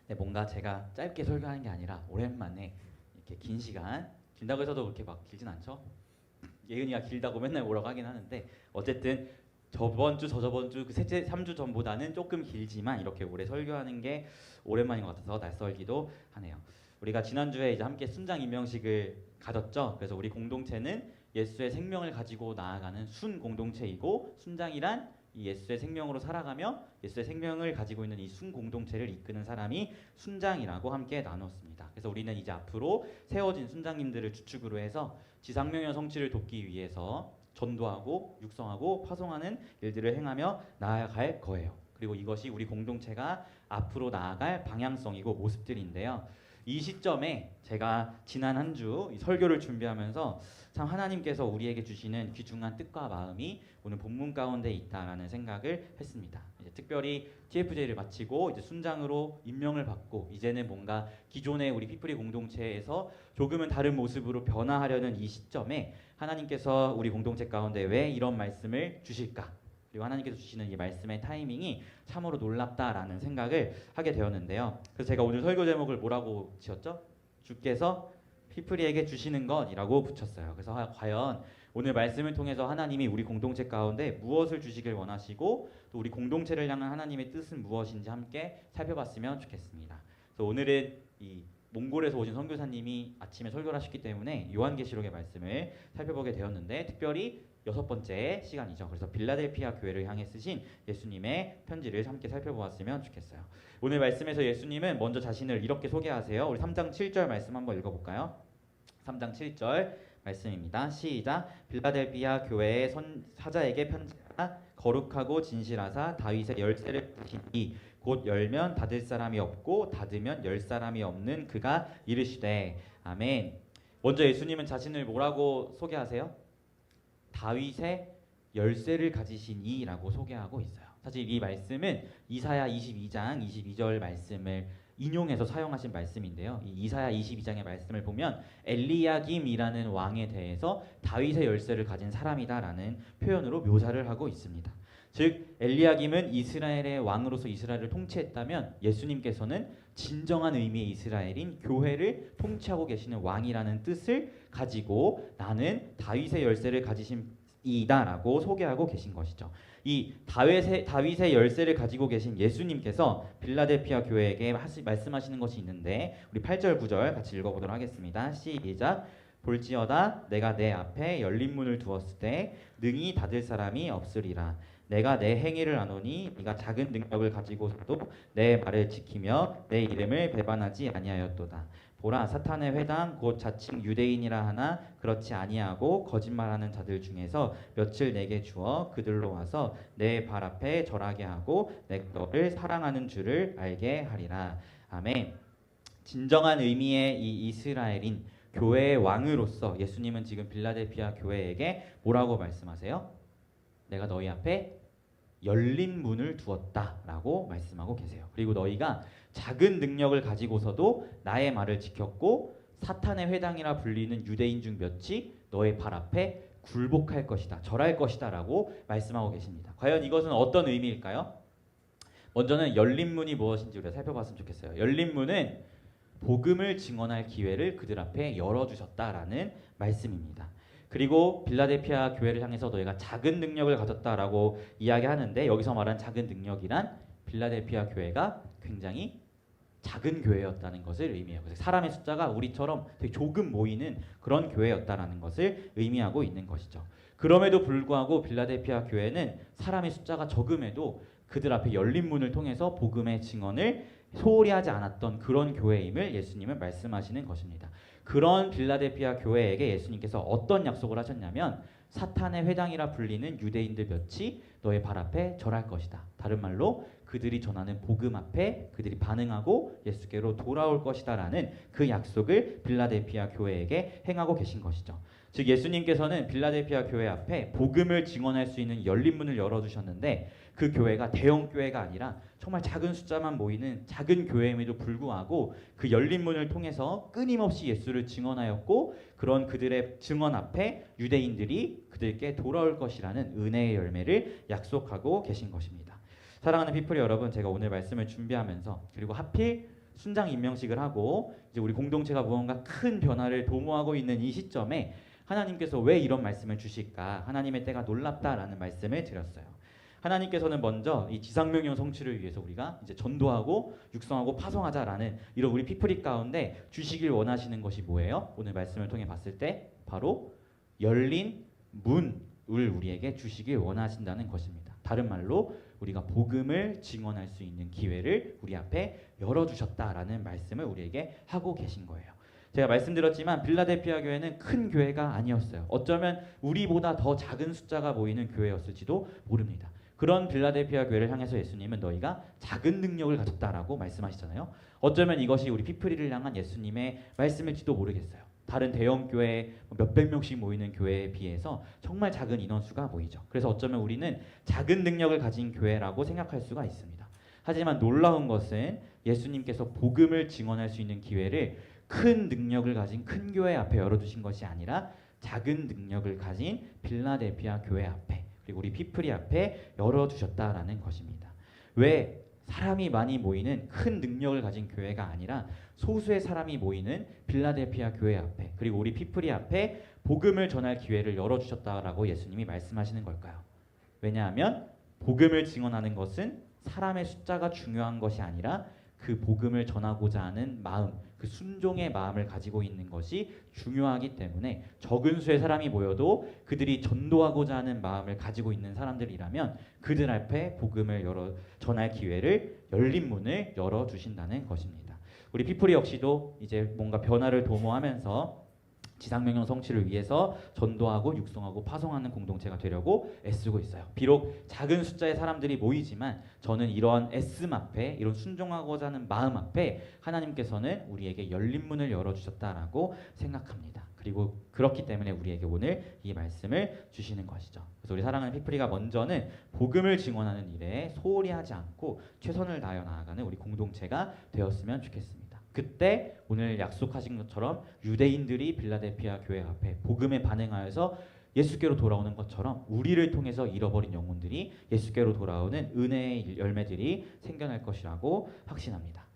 근데 뭔가 제가 짧게 설교하는 게 아니라 오랜만에 이렇게 긴 시간, 길다고 해서도 그렇게 막 길진 않죠. 예은이가 길다고 맨날 뭐라고 하긴 하는데 어쨌든 저번 주, 저저번 주, 그 셋째 3주 전보다는 조금 길지만 이렇게 오래 설교하는 게 오랜만인 것 같아서 낯설기도 하네요. 우리가 지난주에 이제 함께 순장 임명식을 가졌죠. 그래서 우리 공동체는 예수의 생명을 가지고 나아가는 순 공동체이고, 순장이란 이 예수의 생명으로 살아가며 예수의 생명을 가지고 있는 이 순 공동체를 이끄는 사람이 순장이라고 함께 나눴습니다. 그래서 우리는 이제 앞으로 세워진 순장님들을 주축으로 해서 지상명령 성취를 돕기 위해서 전도하고 육성하고 파송하는 일들을 행하며 나아갈 거예요. 그리고 이것이 우리 공동체가 앞으로 나아갈 방향성이고 모습들인데요. 이 시점에 제가 지난 한 주 설교를 준비하면서 참 하나님께서 우리에게 주시는 귀중한 뜻과 마음이 오늘 본문 가운데 있다라는 생각을 했습니다. 이제 특별히 TFJ를 마치고 이제 순장으로 임명을 받고 이제는 뭔가 기존의 우리 피프리 공동체에서 조금은 다른 모습으로 변화하려는 이 시점에 하나님께서 우리 공동체 가운데 왜 이런 말씀을 주실까? 그리고 하나님께서 주시는 이 말씀의 타이밍이 참으로 놀랍다라는 생각을 하게 되었는데요. 그래서 제가 오늘 설교 제목을 뭐라고 지었죠? 주께서 피프리에게 주시는 것이라고 붙였어요. 그래서 과연 오늘 말씀을 통해서 하나님이 우리 공동체 가운데 무엇을 주시길 원하시고 또 우리 공동체를 향한 하나님의 뜻은 무엇인지 함께 살펴봤으면 좋겠습니다. 그래서 오늘은 이 몽골에서 오신 선교사님이 아침에 설교를 하셨기 때문에 요한계시록의 말씀을 살펴보게 되었는데, 특별히 6번째 시간이죠. 그래서 빌라델피아 교회를 향해 쓰신 예수님의 편지를 함께 살펴보았으면 좋겠어요. 오늘 말씀에서 예수님은 먼저 자신을 이렇게 소개하세요. 우리 3장 7절 말씀 한번 읽어볼까요? 3장 7절 말씀입니다. 시작. 빌라델피아 교회의 사자에게 편지하라. 거룩하고 진실하사 다윗의 열쇠를 주시니 곧 열면 닫을 사람이 없고 닫으면 열 사람이 없는 그가 이르시되. 아멘. 먼저 예수님은 자신을 뭐라고 소개하세요? 다윗의 열쇠를 가지신 이라고 소개하고 있어요. 사실 이 말씀은 이사야 22장 22절 말씀을 인용해서 사용하신 말씀인데요. 이 이사야 22장의 말씀을 보면 엘리야김이라는 왕에 대해서 다윗의 열쇠를 가진 사람이다라는 표현으로 묘사를 하고 있습니다. 즉 엘리야김은 이스라엘의 왕으로서 이스라엘을 통치했다면 예수님께서는 진정한 의미의 이스라엘인 교회를 통치하고 계시는 왕이라는 뜻을 가지고 나는 다윗의 열쇠를 가지신 이다라고 소개하고 계신 것이죠. 이 다윗의 열쇠를 가지고 계신 예수님께서 빌라델피아 교회에게 말씀하시는 것이 있는데, 우리 8절 9절 같이 읽어보도록 하겠습니다. 시작. 볼지어다 내가 내 앞에 열린 문을 두었을 때 능히 닫을 사람이 없으리라. 내가 내 행위를 아노니 네가 작은 능력을 가지고서도 내 말을 지키며 내 이름을 배반하지 아니하였도다. 보라, 사탄의 회당 곧 자칭 유대인이라 하나 그렇지 아니하고 거짓말하는 자들 중에서 며칠 내게 주어 그들로 와서 내 발 앞에 절하게 하고 내 너를 사랑하는 줄을 알게 하리라. 아멘. 진정한 의미의 이 이스라엘인 교회의 왕으로서 예수님은 지금 빌라델피아 교회에게 뭐라고 말씀하세요? 내가 너희 앞에 열린 문을 두었다라고 말씀하고 계세요. 그리고 너희가 작은 능력을 가지고서도 나의 말을 지켰고 사탄의 회당이라 불리는 유대인 중 몇이 너의 발 앞에 굴복할 것이다, 절할 것이다 라고 말씀하고 계십니다. 과연 이것은 어떤 의미일까요? 먼저는 열린 문이 무엇인지 우리가 살펴봤으면 좋겠어요. 열린 문은 복음을 증언할 기회를 그들 앞에 열어주셨다라는 말씀입니다. 그리고 빌라델피아 교회를 향해서 너희가 작은 능력을 가졌다라고 이야기하는데, 여기서 말한 작은 능력이란 빌라델피아 교회가 굉장히 작은 교회였다는 것을 의미해요. 그래서 사람의 숫자가 우리처럼 되게 조금 모이는 그런 교회였다라는 것을 의미하고 있는 것이죠. 그럼에도 불구하고 빌라델피아 교회는 사람의 숫자가 적음에도 그들 앞에 열린 문을 통해서 복음의 증언을 소홀히 하지 않았던 그런 교회임을 예수님은 말씀하시는 것입니다. 그런 빌라델피아 교회에게 예수님께서 어떤 약속을 하셨냐면, 사탄의 회당이라 불리는 유대인들 몇이 너의 발 앞에 절할 것이다. 다른 말로 그들이 전하는 복음 앞에 그들이 반응하고 예수께로 돌아올 것이다 라는 그 약속을 빌라델피아 교회에게 행하고 계신 것이죠. 즉 예수님께서는 빌라델피아 교회 앞에 복음을 증언할 수 있는 열린 문을 열어두셨는데, 그 교회가 대형 교회가 아니라 정말 작은 숫자만 모이는 작은 교회임에도 불구하고 그 열린 문을 통해서 끊임없이 예수를 증언하였고, 그런 그들의 증언 앞에 유대인들이 그들께 돌아올 것이라는 은혜의 열매를 약속하고 계신 것입니다. 사랑하는 피플 여러분, 제가 오늘 말씀을 준비하면서, 그리고 하필 순장 임명식을 하고 이제 우리 공동체가 무언가 큰 변화를 도모하고 있는 이 시점에 하나님께서 왜 이런 말씀을 주실까? 하나님의 때가 놀랍다라는 말씀을 드렸어요. 하나님께서는 먼저 이 지상명령 성취를 위해서 우리가 이제 전도하고 육성하고 파송하자라는 이런 우리 피프리 가운데 주시길 원하시는 것이 뭐예요? 오늘 말씀을 통해 봤을 때 바로 열린 문을 우리에게 주시길 원하신다는 것입니다. 다른 말로 우리가 복음을 증언할 수 있는 기회를 우리 앞에 열어주셨다라는 말씀을 우리에게 하고 계신 거예요. 제가 말씀드렸지만 빌라델피아 교회는 큰 교회가 아니었어요. 어쩌면 우리보다 더 작은 숫자가 모이는 교회였을지도 모릅니다. 그런 빌라델피아 교회를 향해서 예수님은 너희가 작은 능력을 가졌다라고 말씀하시잖아요. 어쩌면 이것이 우리 피프리를 향한 예수님의 말씀일지도 모르겠어요. 다른 대형 교회 몇백 명씩 모이는 교회에 비해서 정말 작은 인원수가 모이죠. 그래서 어쩌면 우리는 작은 능력을 가진 교회라고 생각할 수가 있습니다. 하지만 놀라운 것은 예수님께서 복음을 증언할 수 있는 기회를 큰 능력을 가진 큰 교회 앞에 열어두신 것이 아니라 작은 능력을 가진 빌라델피아 교회 앞에 그리고 우리 피프리 앞에 열어두셨다라는 것입니다. 왜 사람이 많이 모이는 큰 능력을 가진 교회가 아니라 소수의 사람이 모이는 빌라델피아 교회 앞에 그리고 우리 피프리 앞에 복음을 전할 기회를 열어주셨다라고 예수님이 말씀하시는 걸까요? 왜냐하면 복음을 증언하는 것은 사람의 숫자가 중요한 것이 아니라 그 복음을 전하고자 하는 마음, 그 순종의 마음을 가지고 있는 것이 중요하기 때문에 적은 수의 사람이 모여도 그들이 전도하고자 하는 마음을 가지고 있는 사람들이라면 그들 앞에 복음을 전할 기회를 열린 문을 열어주신다는 것입니다. 우리 피프리 역시도 이제 뭔가 변화를 도모하면서 지상명령 성취를 위해서 전도하고 육성하고 파송하는 공동체가 되려고 애쓰고 있어요. 비록 작은 숫자의 사람들이 모이지만 저는 이런 애씀 앞에 이런 순종하고자 하는 마음 앞에 하나님께서는 우리에게 열린 문을 열어주셨다라고 생각합니다. 그리고 그렇기 때문에 우리에게 오늘 이 말씀을 주시는 것이죠. 그래서 우리 사랑하는 피프리가 먼저는 복음을 증언하는 일에 소홀히 하지 않고 최선을 다하여 나아가는 우리 공동체가 되었으면 좋겠습니다. 그때 오늘 약속하신 것처럼 유대인들이 빌라델피아 교회 앞에 복음에 반응하여서 예수께로 돌아오는 것처럼 우리를 통해서 잃어버린 영혼들이 예수께로 돌아오는 은혜의 열매들이 생겨날 것이라고 확신합니다.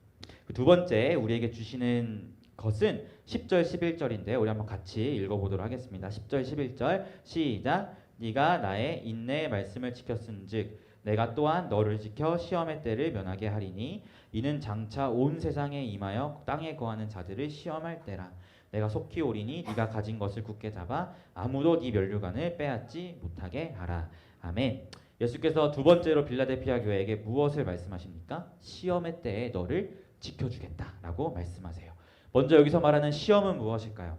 두 번째 우리에게 주시는 것은 10절 11절인데 우리 한번 같이 읽어보도록 하겠습니다. 10절 11절 시작. 네가 나의 인내의 말씀을 지켰은즉 내가 또한 너를 지켜 시험의 때를 면하게 하리니 이는 장차 온 세상에 임하여 땅에 거하는 자들을 시험할 때라. 내가 속히 오리니 네가 가진 것을 굳게 잡아 아무도 네 면류관을 빼앗지 못하게 하라. 아멘. 예수께서 두 번째로 빌라델피아 교회에게 무엇을 말씀하십니까? 시험의 때에 너를 지켜주겠다라고 말씀하세요. 먼저 여기서 말하는 시험은 무엇일까요?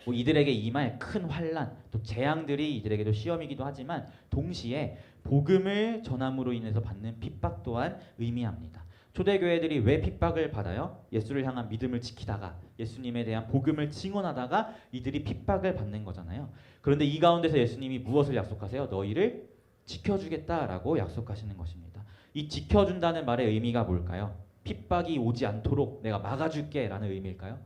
이들에게 임할 큰 환난, 또 재앙들이 이들에게도 시험이기도 하지만 동시에 복음을 전함으로 인해서 받는 핍박 또한 의미합니다. 초대교회들이 왜 핍박을 받아요? 예수를 향한 믿음을 지키다가 예수님에 대한 복음을 증언하다가 이들이 핍박을 받는 거잖아요. 그런데 이 가운데서 예수님이 무엇을 약속하세요? 너희를 지켜주겠다라고 약속하시는 것입니다. 이 지켜준다는 말의 의미가 뭘까요? 핍박이 오지 않도록 내가 막아줄게 라는 의미일까요?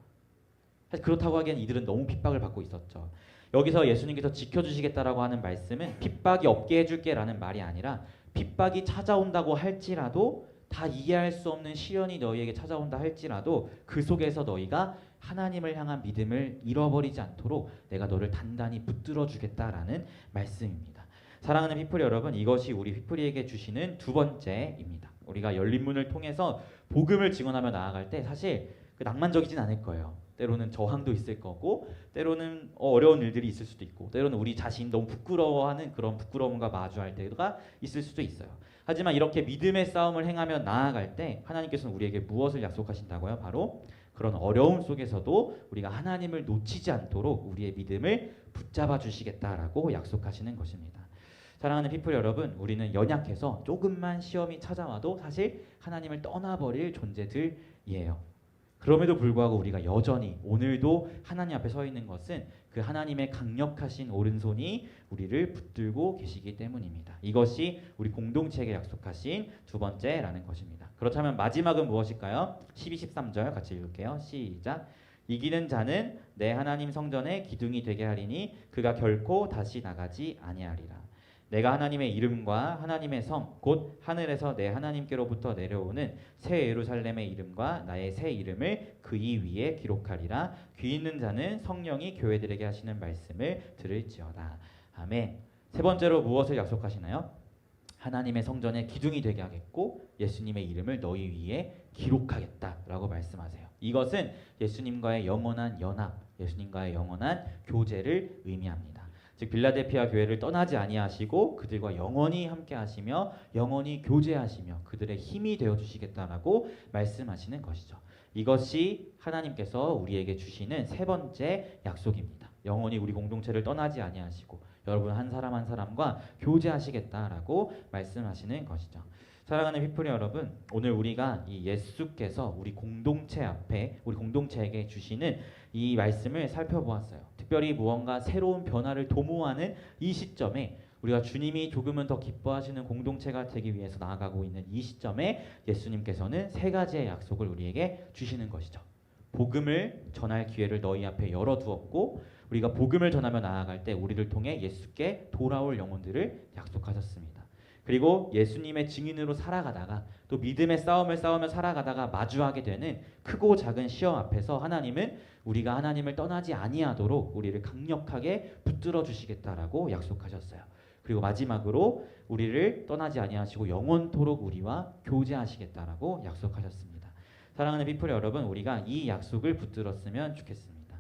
사실 그렇다고 하기엔 이들은 너무 핍박을 받고 있었죠. 여기서 예수님께서 지켜주시겠다라고 하는 말씀은 핍박이 없게 해줄게 라는 말이 아니라 핍박이 찾아온다고 할지라도 다 이해할 수 없는 시련이 너희에게 찾아온다 할지라도 그 속에서 너희가 하나님을 향한 믿음을 잃어버리지 않도록 내가 너를 단단히 붙들어 주겠다라는 말씀입니다. 사랑하는 피프리 여러분, 이것이 우리 피프리에게 주시는 두 번째입니다. 우리가 열린 문을 통해서 복음을 증언하며 나아갈 때 사실 낭만적이진 않을 거예요. 때로는 저항도 있을 거고 때로는 어려운 일들이 있을 수도 있고 때로는 우리 자신 너무 부끄러워하는 그런 부끄러움과 마주할 때가 있을 수도 있어요. 하지만 이렇게 믿음의 싸움을 행하며 나아갈 때 하나님께서는 우리에게 무엇을 약속하신다고요? 바로 그런 어려움 속에서도 우리가 하나님을 놓치지 않도록 우리의 믿음을 붙잡아 주시겠다라고 약속하시는 것입니다. 사랑하는 피플 여러분, 우리는 연약해서 조금만 시험이 찾아와도 사실 하나님을 떠나버릴 존재들이에요. 그럼에도 불구하고 우리가 여전히 오늘도 하나님 앞에 서 있는 것은 그 하나님의 강력하신 오른손이 우리를 붙들고 계시기 때문입니다. 이것이 우리 공동체에게 약속하신 두 번째라는 것입니다. 그렇다면 마지막은 무엇일까요? 12, 13절 같이 읽을게요. 시작. 이기는 자는 내 하나님 성전의 기둥이 되게 하리니 그가 결코 다시 나가지 아니하리라. 내가 하나님의 이름과 하나님의 성 곧 하늘에서 내 하나님께로부터 내려오는 새 예루살렘의 이름과 나의 새 이름을 그이 위에 기록하리라. 귀 있는 자는 성령이 교회들에게 하시는 말씀을 들을지어다. 아멘. 세 번째로 무엇을 약속하시나요? 하나님의 성전의 기둥이 되게 하겠고 예수님의 이름을 너희 위에 기록하겠다라고 말씀하세요. 이것은 예수님과의 영원한 연합, 예수님과의 영원한 교제를 의미합니다. 즉 빌라델피아 교회를 떠나지 아니하시고 그들과 영원히 함께 하시며 영원히 교제하시며 그들의 힘이 되어 주시겠다라고 말씀하시는 것이죠. 이것이 하나님께서 우리에게 주시는 세 번째 약속입니다. 영원히 우리 공동체를 떠나지 아니하시고 여러분 한 사람 한 사람과 교제하시겠다라고 말씀하시는 것이죠. 사랑하는 피플리 여러분, 오늘 우리가 이 예수께서 우리 공동체 앞에 우리 공동체에게 주시는 이 말씀을 살펴보았어요. 특별히 무언가 새로운 변화를 도모하는 이 시점에 우리가 주님이 조금은 더 기뻐하시는 공동체가 되기 위해서 나아가고 있는 이 시점에 예수님께서는 세 가지의 약속을 우리에게 주시는 것이죠. 복음을 전할 기회를 너희 앞에 열어두었고 우리가 복음을 전하며 나아갈 때 우리를 통해 예수께 돌아올 영혼들을 약속하셨습니다. 그리고 예수님의 증인으로 살아가다가 또 믿음의 싸움을 싸우며 살아가다가 마주하게 되는 크고 작은 시험 앞에서 하나님은 우리가 하나님을 떠나지 아니하도록 우리를 강력하게 붙들어 주시겠다라고 약속하셨어요. 그리고 마지막으로 우리를 떠나지 아니하시고 영원토록 우리와 교제하시겠다라고 약속하셨습니다. 사랑하는 피플 여러분, 우리가 이 약속을 붙들었으면 좋겠습니다.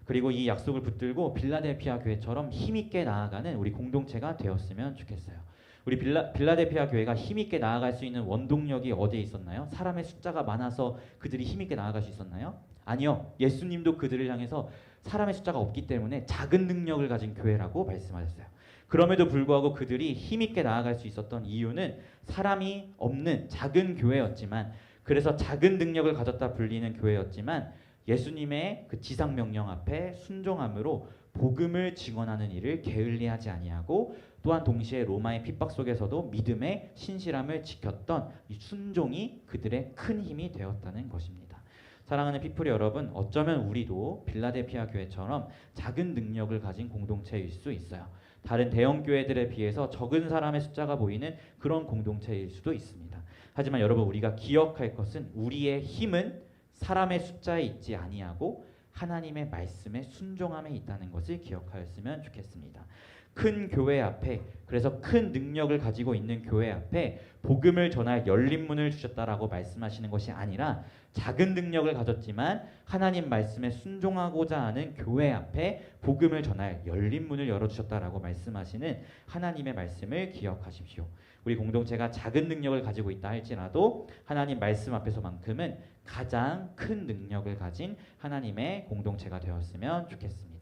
그리고 이 약속을 붙들고 빌라델피아 교회처럼 힘있게 나아가는 우리 공동체가 되었으면 좋겠어요. 우리 빌라델피아 교회가 힘있게 나아갈 수 있는 원동력이 어디에 있었나요? 사람의 숫자가 많아서 그들이 힘있게 나아갈 수 있었나요? 아니요. 예수님도 그들을 향해서 사람의 숫자가 없기 때문에 작은 능력을 가진 교회라고 말씀하셨어요. 그럼에도 불구하고 그들이 힘있게 나아갈 수 있었던 이유는 사람이 없는 작은 교회였지만, 그래서 작은 능력을 가졌다 불리는 교회였지만 예수님의 그 지상 명령 앞에 순종함으로 복음을 증언하는 일을 게을리하지 아니하고 또한 동시에 로마의 핍박 속에서도 믿음의 신실함을 지켰던 이 순종이 그들의 큰 힘이 되었다는 것입니다. 사랑하는 피플 여러분, 어쩌면 우리도 빌라델피아 교회처럼 작은 능력을 가진 공동체일 수 있어요. 다른 대형 교회들에 비해서 적은 사람의 숫자가 보이는 그런 공동체일 수도 있습니다. 하지만 여러분, 우리가 기억할 것은 우리의 힘은 사람의 숫자에 있지 아니하고 하나님의 말씀에 순종함에 있다는 것을 기억하였으면 좋겠습니다. 큰 교회 앞에, 그래서 큰 능력을 가지고 있는 교회 앞에 복음을 전할 열린 문을 주셨다라고 말씀하시는 것이 아니라 작은 능력을 가졌지만 하나님 말씀에 순종하고자 하는 교회 앞에 복음을 전할 열린 문을 열어주셨다라고 말씀하시는 하나님의 말씀을 기억하십시오. 우리 공동체가 작은 능력을 가지고 있다 할지라도 하나님 말씀 앞에서만큼은 가장 큰 능력을 가진 하나님의 공동체가 되었으면 좋겠습니다.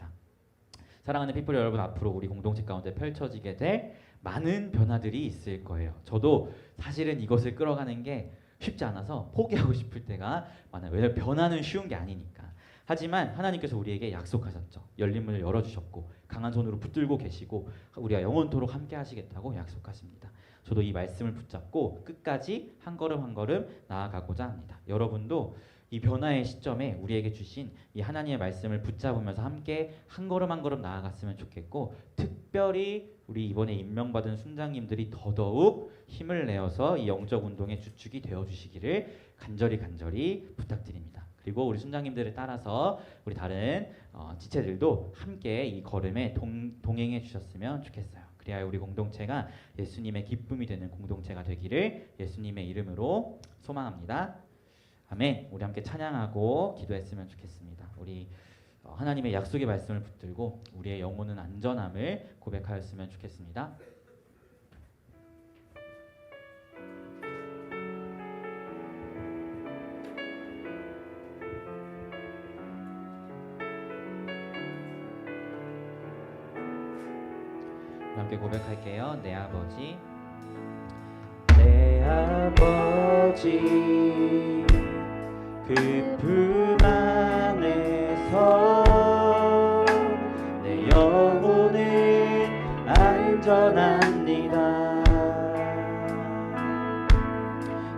사랑하는 피플 여러분, 앞으로 우리 공동체 가운데 펼쳐지게 될 많은 변화들이 있을 거예요. 저도 사실은 이것을 끌어가는 게 쉽지 않아서 포기하고 싶을 때가 많아요. 왜냐하면 변화는 쉬운 게 아니니까. 하지만 하나님께서 우리에게 약속하셨죠. 열린 문을 열어주셨고 강한 손으로 붙들고 계시고 우리가 영원토록 함께 하시겠다고 약속하십니다. 저도 이 말씀을 붙잡고 끝까지 한 걸음 한 걸음 나아가고자 합니다. 여러분도 이 변화의 시점에 우리에게 주신 이 하나님의 말씀을 붙잡으면서 함께 한 걸음 한 걸음 나아갔으면 좋겠고, 특별히 우리 이번에 임명받은 순장님들이 더더욱 힘을 내어서 이 영적 운동의 주축이 되어주시기를 간절히 부탁드립니다. 그리고 우리 순장님들을 따라서 우리 다른 지체들도 함께 이 걸음에 동행해 주셨으면 좋겠어요. 그래야 우리 공동체가 예수님의 기쁨이 되는 공동체가 되기를 예수님의 이름으로 소망합니다. 아멘. 우리 함께 찬양하고 기도했으면 좋겠습니다. 우리 하나님의 약속의 말씀을 붙들고 우리의 영혼은 안전함을 고백하였으면 좋겠습니다. 함께 고백할게요. 내 아버지, 내 아버지, 그 품 안에서 내 영혼은 안전합니다.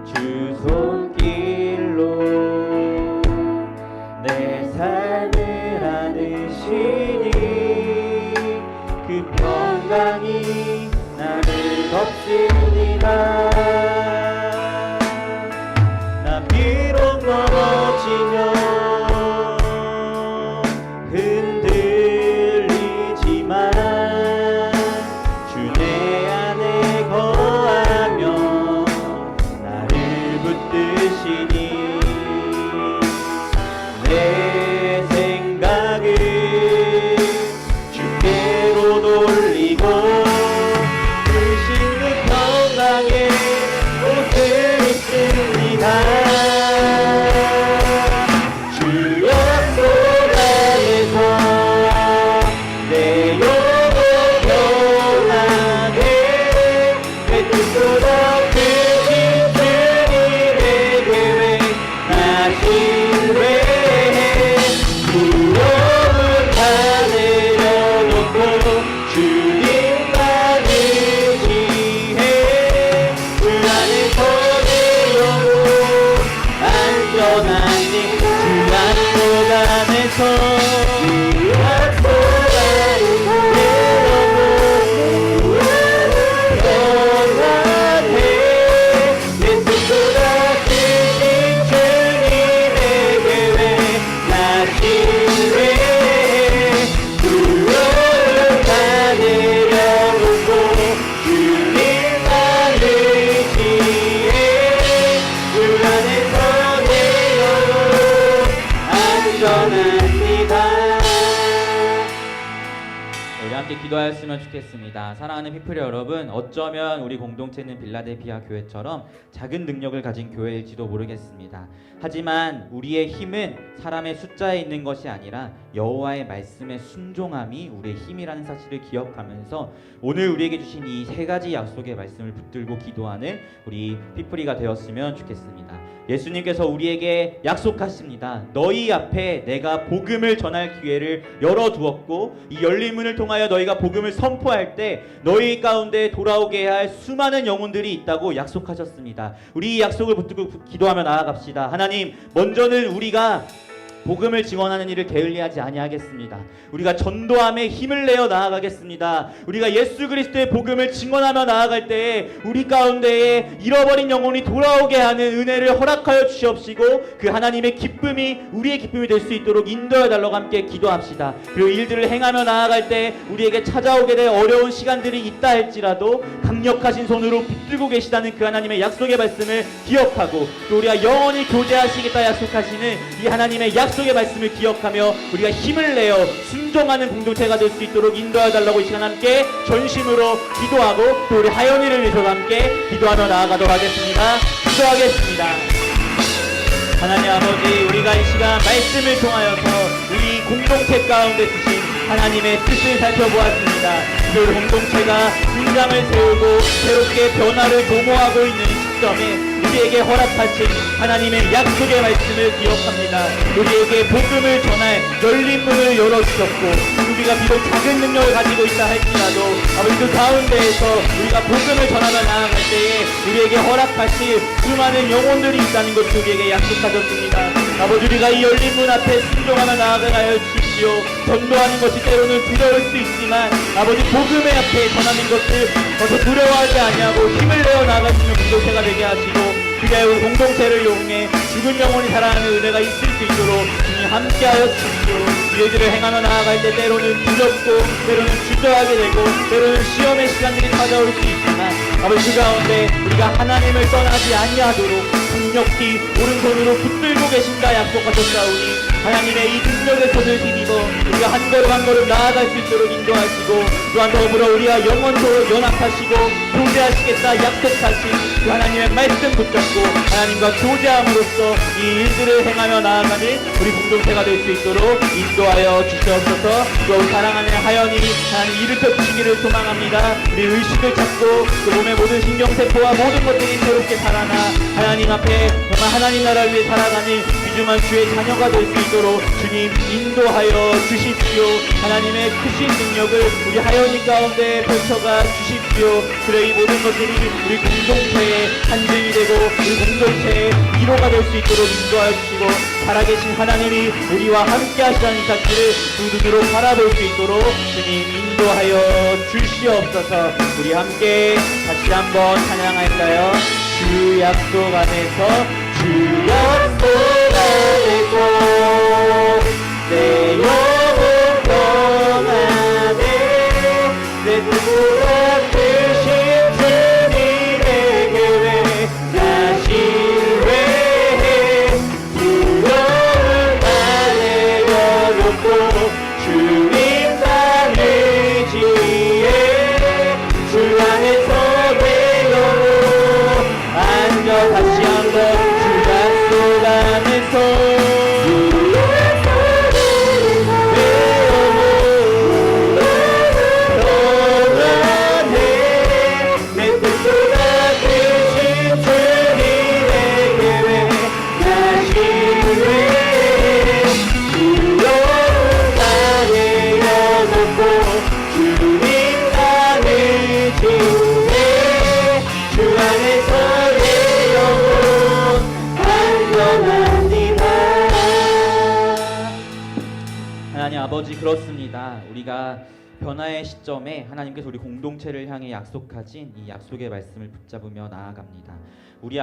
주 손길로 내 삶을 안으시니 그 평강이 약속 안에서 예수보다 크신 주님의 계획 나 신뢰해 두려움 다 내려놓고 주님만 의지해 주 안에서 내 영혼 안전합니다. 우리 함께 기도하였으면 좋겠습니다. 사랑하는 피플 여러분, 어쩌면 우리 공동체는 빌라델피아 교회처럼 작은 능력을 가진 교회일지도 모르겠습니다. 하지만 우리의 힘은 사람의 숫자에 있는 것이 아니라 여호와의 말씀에 순종함이 우리의 힘이라는 사실을 기억하면서 오늘 우리에게 주신 이 세 가지 약속의 말씀을 붙들고 기도하는 우리 피플이가 되었으면 좋겠습니다. 예수님께서 우리에게 약속하십니다. 너희 앞에 내가 복음을 전할 기회를 열어두었고 이 열린 문을 통하여 너희가 복음을 선포할 때 너희 가운데 돌아오게 할 수많은 영혼들이 있다고 약속하셨습니다. 우리 이 약속을 붙들고 기도하며 나아갑시다. 하나님, 먼저는 우리가 복음을 증언하는 일을 게을리하지 아니하겠습니다. 우리가 전도함에 힘을 내어 나아가겠습니다. 우리가 예수 그리스도의 복음을 증언하며 나아갈 때에 우리 가운데에 잃어버린 영혼이 돌아오게 하는 은혜를 허락하여 주시옵시고 그 하나님의 기쁨이 우리의 기쁨이 될 수 있도록 인도해 달라고 함께 기도합시다. 그리고 일들을 행하며 나아갈 때 우리에게 찾아오게 될 어려운 시간들이 있다 할지라도 강력하신 손으로 붙들고 계시다는 그 하나님의 약속의 말씀을 기억하고 또 우리가 영원히 교제하시겠다 약속하시는 이 하나님의 약속의 말씀을 기억하며 우리가 힘을 내어 순종하는 공동체가 될 수 있도록 인도해 달라고 이 시간 함께 전심으로 기도하고 또 우리 하연이를 위해서 함께 기도하며 나아가도록 하겠습니다. 기도하겠습니다. 하나님 아버지, 우리가 이 시간 말씀을 통하여서 우리 공동체 가운데 주신 하나님의 뜻을 살펴보았습니다. 그 공동체가 분장을 세우고 새롭게 변화를 도모하고 있는 시점에 우리에게 허락하신 하나님의 약속의 말씀을 기억합니다. 우리에게 복음을 전할 열린 문을 열어주셨고 우리가 비록 작은 능력을 가지고 있다 할지라도 아버지 그 가운데에서 우리가 복음을 전하며 나아갈 때에 우리에게 허락하실 수많은 영혼들이 있다는 것을 우리에게 약속하셨습니다. 아버지, 우리가 이 열린 문 앞에 순종하며 나아가게 하여 주십시오. 전도하는 것이 때로는 두려울 수 있지만 아버지 복음의 앞에 전하는 것을 더 두려워하지 아니하고 힘을 내어 나아갈 수 있는 공동체가 되게 하시고 그게 우리 공동체를 이용해 죽은 영혼이 살아나는 은혜가 있을 수 있도록 주님 함께하여 주십시오. 일들을 행하며 나아갈 때 때로는 두렵고 때로는 주저하게 되고 때로는 시험의 시간들이 찾아올 수 있지만 아버지 그 가운데 우리가 하나님을 떠나지 아니하도록 강력히 오른손으로 붙들고 계신다 약속하셨사오니 하나님의 이 능력의 손을 힘입어 우리가 한 걸음 한 걸음 나아갈 수 있도록 인도하시고 또한 더불어 우리가 영원토록 연합하시고 교제하시겠다 약속하신 그 하나님의 말씀 붙잡고 하나님과 교제함으로써 이 일들을 행하며 나아가는 우리 공동체가 될 수 있도록 인도하여 주시옵소서. 또 사랑하는 하연이 하나님 이를 펴주시기를 소망합니다. 우리 의식을 찾고 그 몸의 모든 신경세포와 모든 것들이 새롭게 살아나 하나님 앞에 정말 하나님 나라를 위해 살아가는 귀중한 주의 자녀가 될 수 있도록 주님 인도하여 주십시오. 하나님의 크신 능력을 우리 하연이 가운데 펼쳐가 주십시오. 그래 이 모든 것들이 우리 공동체의 한증이 되고 우리 공동체의 위로가 될 수 있도록 인도하여 주시고 살아계신 하나님이 우리와 함께 하시다는 사실을 두 눈으로 바라볼 수 있도록 주님 인도하여 주시옵소서. 우리 함께 다시 한번 찬양할까요? 주 약속 안에서 주 약속 안에서 내 영혼 평안해 내 뜻보다 크신 주님의 계획 나 신뢰해 두려움 다 내려놓고 주님만 의지해 주 안에서 내 영혼 안겨 다시 한번 주 약속 안에서 하나님 아버지, 그렇습니다. 우리가 변화의 시점에 하나님께서 우리 공동체를 향해 약속하신 이 약속의 말씀을 붙잡으며 나아갑니다. 우리